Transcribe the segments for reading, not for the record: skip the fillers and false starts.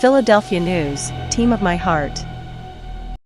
Philadelphia news, team of my heart.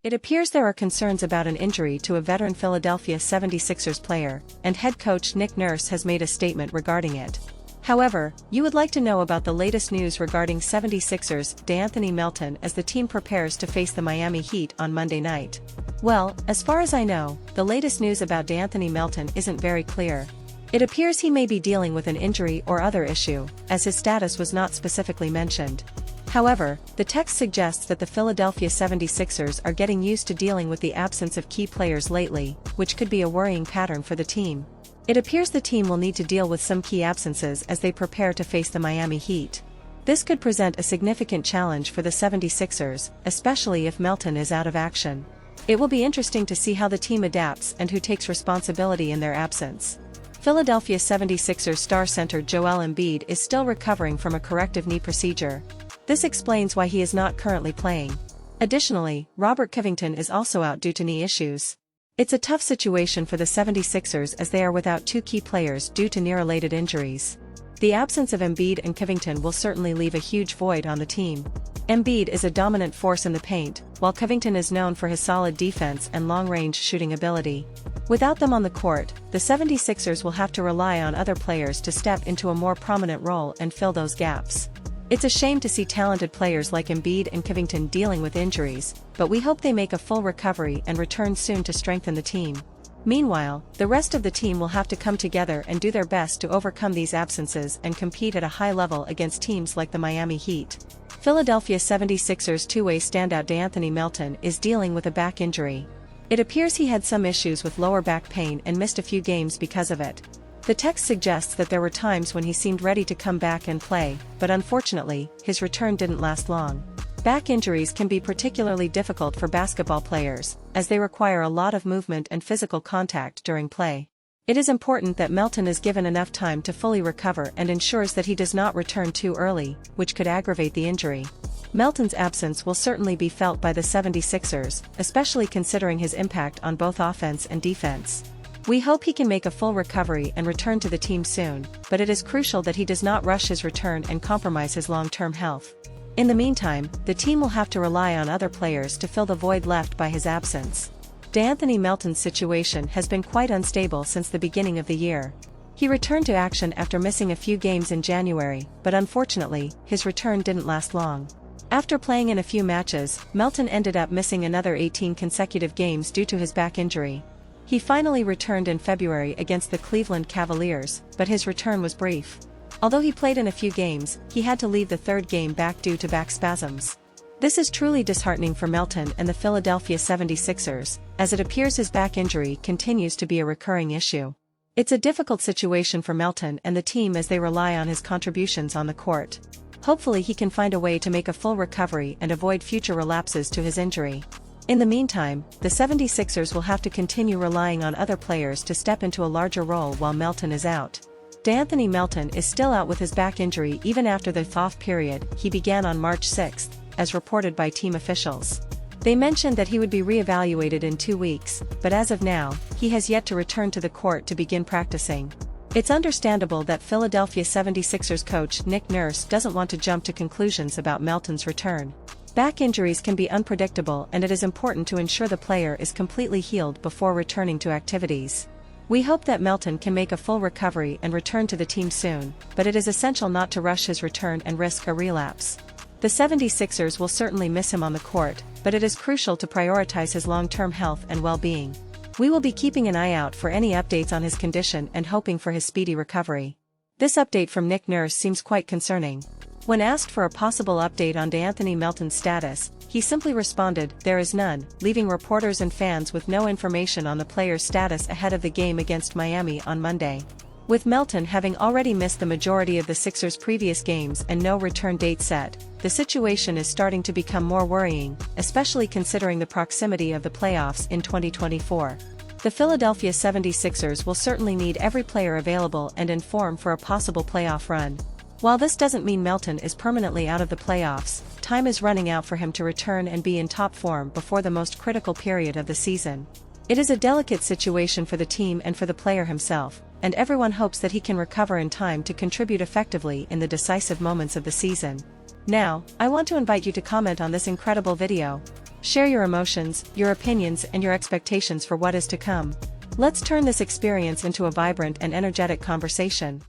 It appears there are concerns about an injury to a veteran Philadelphia 76ers player, and head coach Nick Nurse has made a statement regarding it. However, you would like to know about the latest news regarding 76ers De'Anthony Melton as the team prepares to face the Miami Heat on Monday night. Well, as far as I know, the latest news about De'Anthony Melton isn't very clear. It appears he may be dealing with an injury or other issue, as his status was not specifically mentioned. However, the text suggests that the Philadelphia 76ers are getting used to dealing with the absence of key players lately, which could be a worrying pattern for the team. It appears the team will need to deal with some key absences as they prepare to face the Miami Heat. This could present a significant challenge for the 76ers, especially if Melton is out of action. It will be interesting to see how the team adapts and who takes responsibility in their absence. Philadelphia 76ers star center Joel Embiid is still recovering from a corrective knee procedure. This explains why he is not currently playing. Additionally, Robert Covington is also out due to knee issues. It's a tough situation for the 76ers as they are without two key players due to knee-related injuries. The absence of Embiid and Covington will certainly leave a huge void on the team. Embiid is a dominant force in the paint, while Covington is known for his solid defense and long-range shooting ability. Without them on the court, the 76ers will have to rely on other players to step into a more prominent role and fill those gaps. It's a shame to see talented players like Embiid and Covington dealing with injuries, but we hope they make a full recovery and return soon to strengthen the team. Meanwhile, the rest of the team will have to come together and do their best to overcome these absences and compete at a high level against teams like the Miami Heat. Philadelphia 76ers two-way standout De'Anthony Melton is dealing with a back injury. It appears he had some issues with lower back pain and missed a few games because of it. The text suggests that there were times when he seemed ready to come back and play, but unfortunately, his return didn't last long. Back injuries can be particularly difficult for basketball players, as they require a lot of movement and physical contact during play. It is important that Melton is given enough time to fully recover and ensures that he does not return too early, which could aggravate the injury. Melton's absence will certainly be felt by the 76ers, especially considering his impact on both offense and defense. We hope he can make a full recovery and return to the team soon, but it is crucial that he does not rush his return and compromise his long-term health. In the meantime, the team will have to rely on other players to fill the void left by his absence. De'Anthony Melton's situation has been quite unstable since the beginning of the year. He returned to action after missing a few games in January, but unfortunately, his return didn't last long. After playing in a few matches, Melton ended up missing another 18 consecutive games due to his back injury. He finally returned in February against the Cleveland Cavaliers, but his return was brief. Although he played in a few games, he had to leave the third game back due to back spasms. This is truly disheartening for Melton and the Philadelphia 76ers, as it appears his back injury continues to be a recurring issue. It's a difficult situation for Melton and the team as they rely on his contributions on the court. Hopefully he can find a way to make a full recovery and avoid future relapses to his injury. In the meantime, the 76ers will have to continue relying on other players to step into a larger role while Melton is out. De'Anthony Melton is still out with his back injury even after the thaw period he began on March 6, as reported by team officials. They mentioned that he would be re-evaluated in 2 weeks, but as of now, he has yet to return to the court to begin practicing. It's understandable that Philadelphia 76ers coach Nick Nurse doesn't want to jump to conclusions about Melton's return. Back injuries can be unpredictable and it is important to ensure the player is completely healed before returning to activities. We hope that Melton can make a full recovery and return to the team soon, but it is essential not to rush his return and risk a relapse. The 76ers will certainly miss him on the court, but it is crucial to prioritize his long-term health and well-being. We will be keeping an eye out for any updates on his condition and hoping for his speedy recovery. This update from Nick Nurse seems quite concerning. When asked for a possible update on De'Anthony Melton's status, he simply responded, "There is none," leaving reporters and fans with no information on the player's status ahead of the game against Miami on Monday. With Melton having already missed the majority of the Sixers' previous games and no return date set, the situation is starting to become more worrying, especially considering the proximity of the playoffs in 2024. The Philadelphia 76ers will certainly need every player available and in form for a possible playoff run. While this doesn't mean Melton is permanently out of the playoffs, time is running out for him to return and be in top form before the most critical period of the season. It is a delicate situation for the team and for the player himself, and everyone hopes that he can recover in time to contribute effectively in the decisive moments of the season. Now, I want to invite you to comment on this incredible video. Share your emotions, your opinions and your expectations for what is to come. Let's turn this experience into a vibrant and energetic conversation.